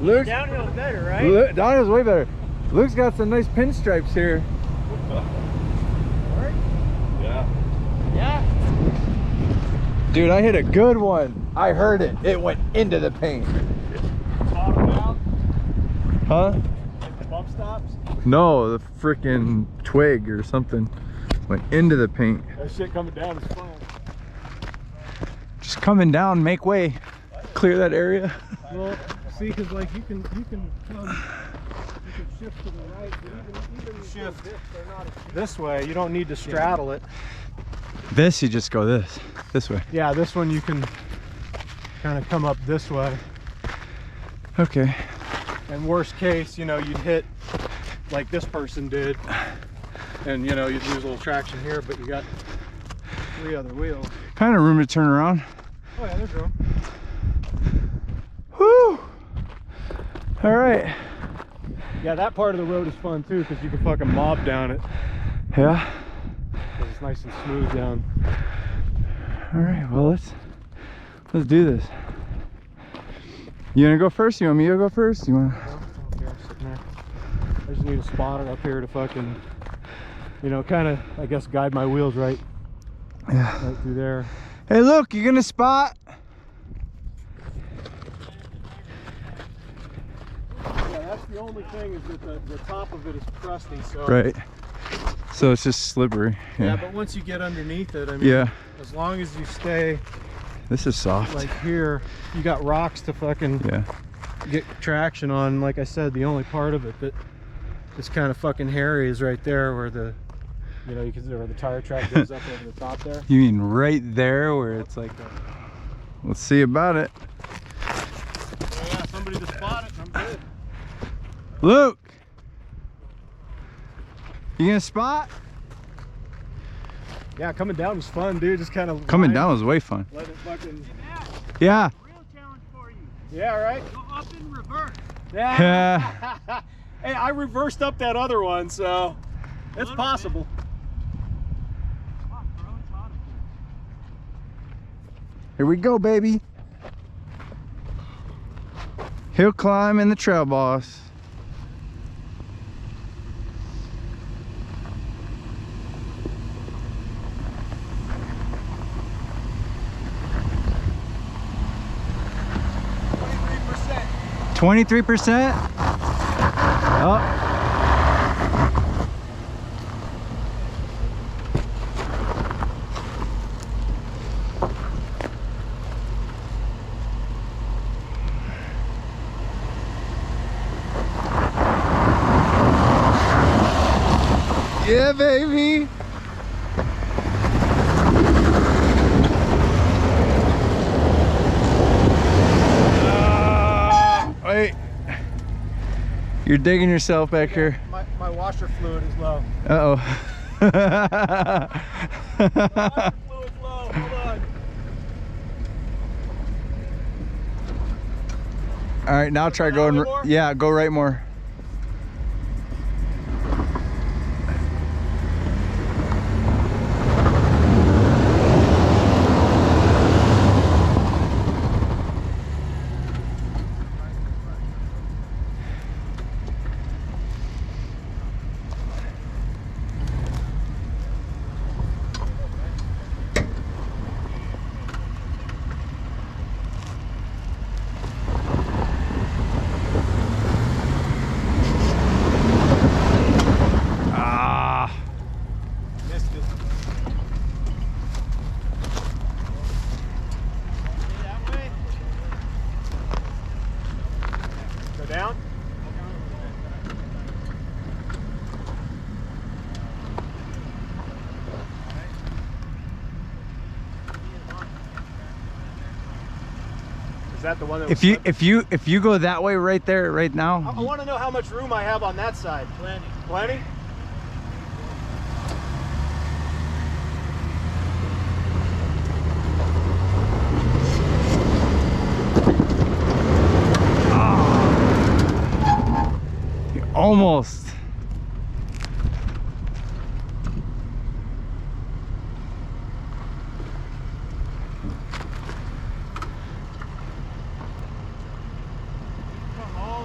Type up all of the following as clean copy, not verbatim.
Luke's downhill's better, right? Downhill's way better. Luke's got some nice pinstripes here. Yeah. Yeah. Dude, I hit a good one. I heard it. It went into the paint. Bottom out. Huh? Like the bump stops. No, the freaking twig or something went into the paint. That shit coming down is fun. Just coming down, make way, clear that area. Well, see, because like you can shift to the right, but even shift this way. You don't need to straddle it. This, you just go this way. Yeah, this one you can kind of come up this way. Okay. And worst case, you know, you'd hit like this person did, and you know, you'd lose a little traction here, but you got 3 other wheels. Kind of room to turn around. Oh yeah, there's room. Whew. All right. Yeah, that part of the road is fun too, because you can fucking mob down it. Yeah. It's nice and smooth down. All right, well, let's do this. You gonna go first? You want me to go first? You want? Okay, I'm sitting there. I just need a spotter up here to fucking, you know, kind of, I guess, guide my wheels right through there. Hey, look, you gonna spot? Yeah, that's the only thing, is that the top of it is crusty, so. Right. So it's just slippery. Yeah, but once you get underneath it, I mean, yeah, as long as you stay this is soft. like here, you got rocks to fucking get traction on. Like I said, the only part of it that is kind of fucking hairy is right there where the, you know, you can see where the tire track goes up over the top there. You mean right there where it's like, let's see about it. Oh yeah, somebody to spot it, I'm good. Luke, you gonna spot? Yeah, coming down was fun, dude. Just kind of Coming down was way fun. let it fucking. Yeah. Real challenge for you. Yeah, right. Go up in reverse. Yeah. Hey, I reversed up that other one, so it's possible. Here we go, baby. Hill climb in the trail boss. $23%. 23%? Oh. Yeah, baby. Wait. You're digging yourself back here. My washer fluid is low. Uh-oh. Washer fluid's low. Hold on. All right, now try going. Yeah, go right more. Down? Is that the one that was if you go that way right there right now? I want to know how much room I have on that side. Plenty. Plenty? Almost. Come all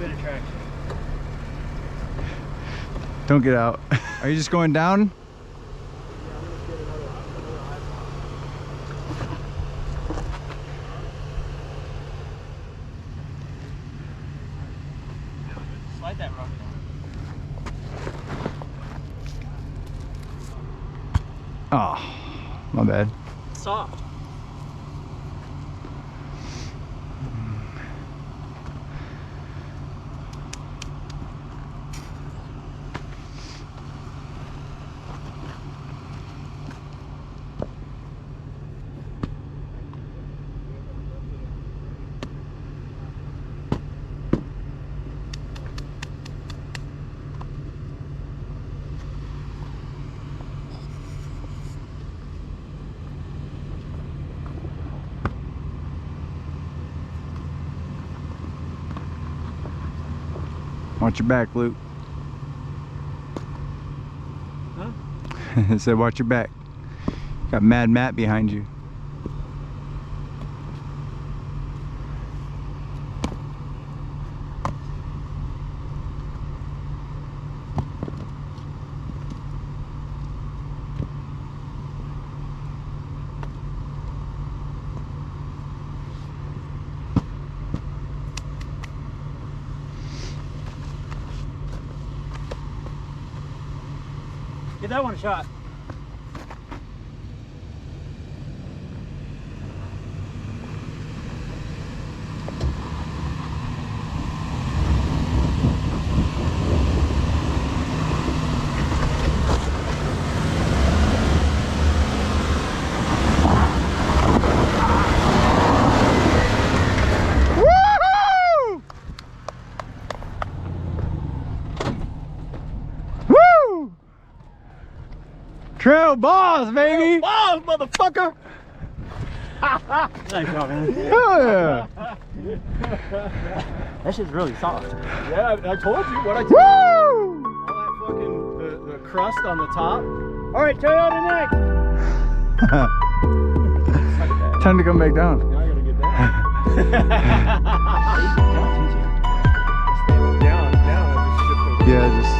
bit of traction. Don't get out. Are you just going down? Slide that rock down. Oh, my bad. Soft. Watch your back, Luke. Huh? I said watch your back. Got Mad Matt behind you. Give that one a shot. Trail balls, baby! Balls, motherfucker! Nice job, man. Hell yeah! That shit's really soft. Yeah, I told you what I told Woo! you. All that fucking the crust on the top. All right, Toyota next. Time to come back down. Now I gotta get down. down. I just shift those. Yeah, just.